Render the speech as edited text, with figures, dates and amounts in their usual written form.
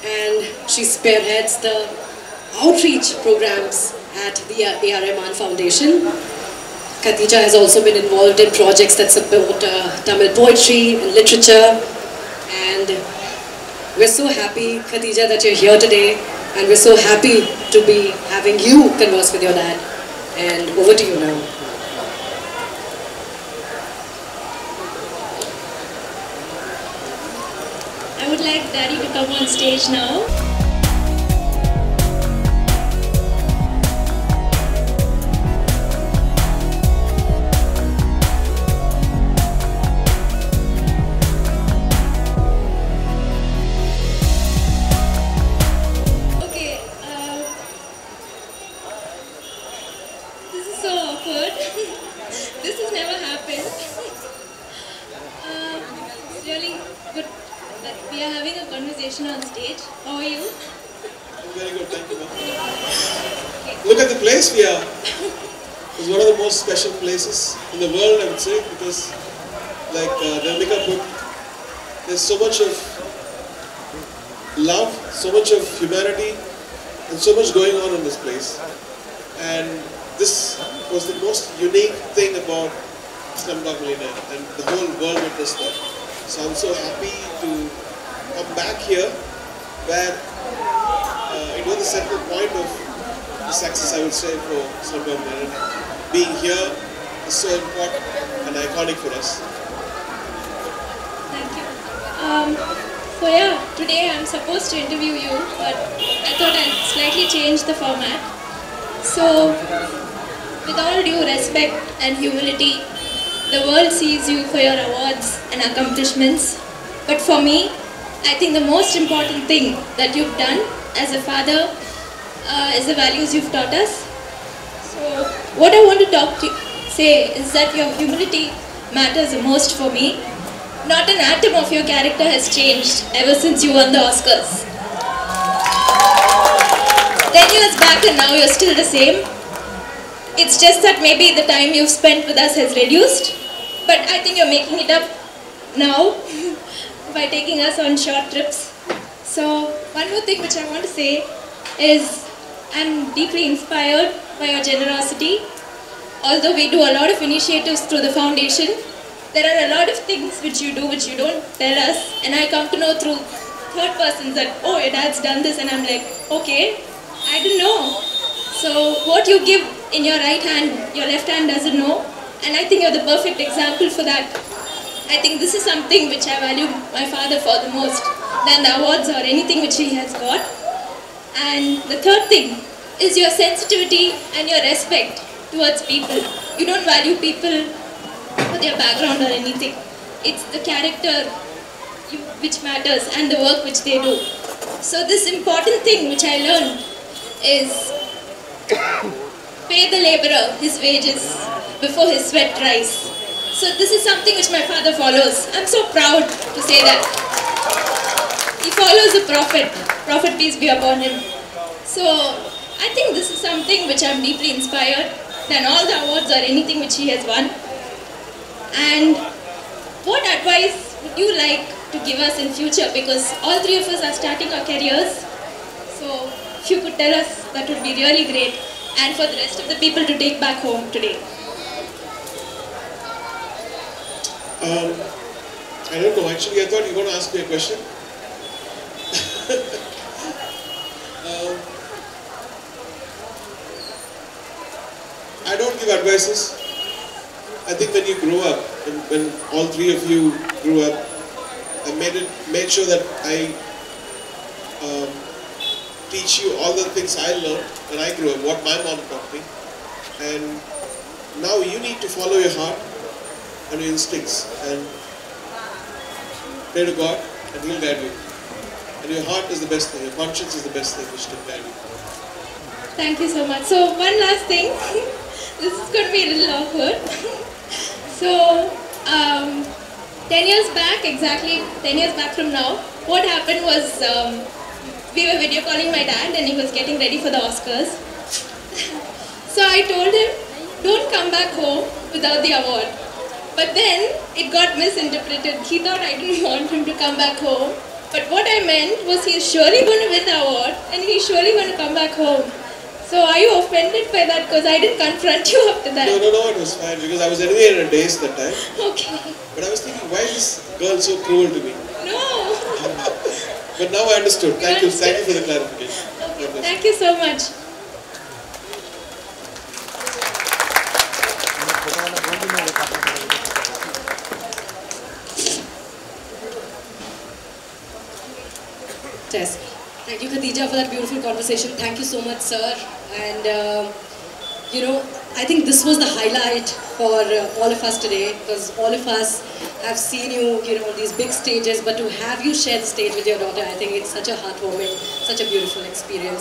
and she spearheads the outreach programs at the A.R. Rahman Foundation. Khadija has also been involved in projects that support Tamil poetry and literature, and we're so happy, Khadija, that you're here today, and we're so happy to be having you converse with your dad. And over to you now. I would like Daddy to come on stage now. Okay, this is so awkward. This has never happened. It's really good that we are having a conversation on stage. How are you? Very good, thank you. Look at the place we are. It's one of the most special places in the world, I would say, because like Nandika put, there's so much of love, so much of humanity, and so much going on in this place. And this was the most unique thing about Slumdog Millionaire, and the whole world witnessed that. So I'm so happy to come back here, where it was the central point of the success, I would say, for Slumdog Millionaire. Being here is so important and iconic for us. Thank you. So yeah, today I'm supposed to interview you, but I thought I'd slightly change the format. So, with all due respect and humility, the world sees you for your awards and accomplishments. But for me, I think the most important thing that you've done as a father is the values you've taught us. So, what I want to say is that your humility matters the most for me. Not an atom of your character has changed ever since you won the Oscars. 10 years back and now you're still the same. It's just that maybe the time you've spent with us has reduced, but I think you're making it up now by taking us on short trips. So one more thing which I want to say is I'm deeply inspired by your generosity. Although we do a lot of initiatives through the foundation, there are a lot of things which you do which you don't tell us, and I come to know through third persons that, oh, your dad's done this, and I'm like, okay, I didn't know. So what you give in your right hand, your left hand doesn't know, and I think you're the perfect example for that. I think this is something which I value my father for the most than the awards or anything which he has got. And the third thing is your sensitivity and your respect towards people. You don't value people for their background or anything. It's the character which matters and the work which they do. So this important thing which I learned is pay the laborer his wages before his sweat dries. So this is something which my father follows. I'm so proud to say that. He follows the Prophet peace be upon him. So I think this is something which I'm deeply inspired than all the awards or anything which he has won. And what advice would you like to give us in future? Because all three of us are starting our careers. So if you could tell us, that would be really great. And for the rest of the people to take back home today. I don't know, actually I thought you were going to ask me a question. I don't give advices. I think when you grow up, when all three of you grew up, I made sure that I teach you all the things I learned when I grew up, what my mom taught me. And now you need to follow your heart and your instincts and pray to God and He'll guide you. And your heart is the best thing, your conscience is the best thing which can guide you. Thank you so much. So one last thing, this is going to be a little awkward. So 10 years back, exactly 10 years back from now, what happened was we were video calling my dad and he was getting ready for the Oscars. So I told him, don't come back home without the award. But then it got misinterpreted. He thought I didn't want him to come back home. But what I meant was he's surely going to win the award and he's surely going to come back home. So are you offended by that? Because I didn't confront you after that. No, it was fine because I was anyway in a daze that time. Okay. But I was thinking, why is this girl so cruel to me? No. But now I understood. Thank you for the clarification. Okay. Thank you so much. Tess. Thank you, Khadija, for that beautiful conversation. Thank you so much, sir. And, you know, I think this was the highlight for all of us today, because all of us have seen you, on these big stages, but to have you share the stage with your daughter, I think it's such a heartwarming, such a beautiful experience.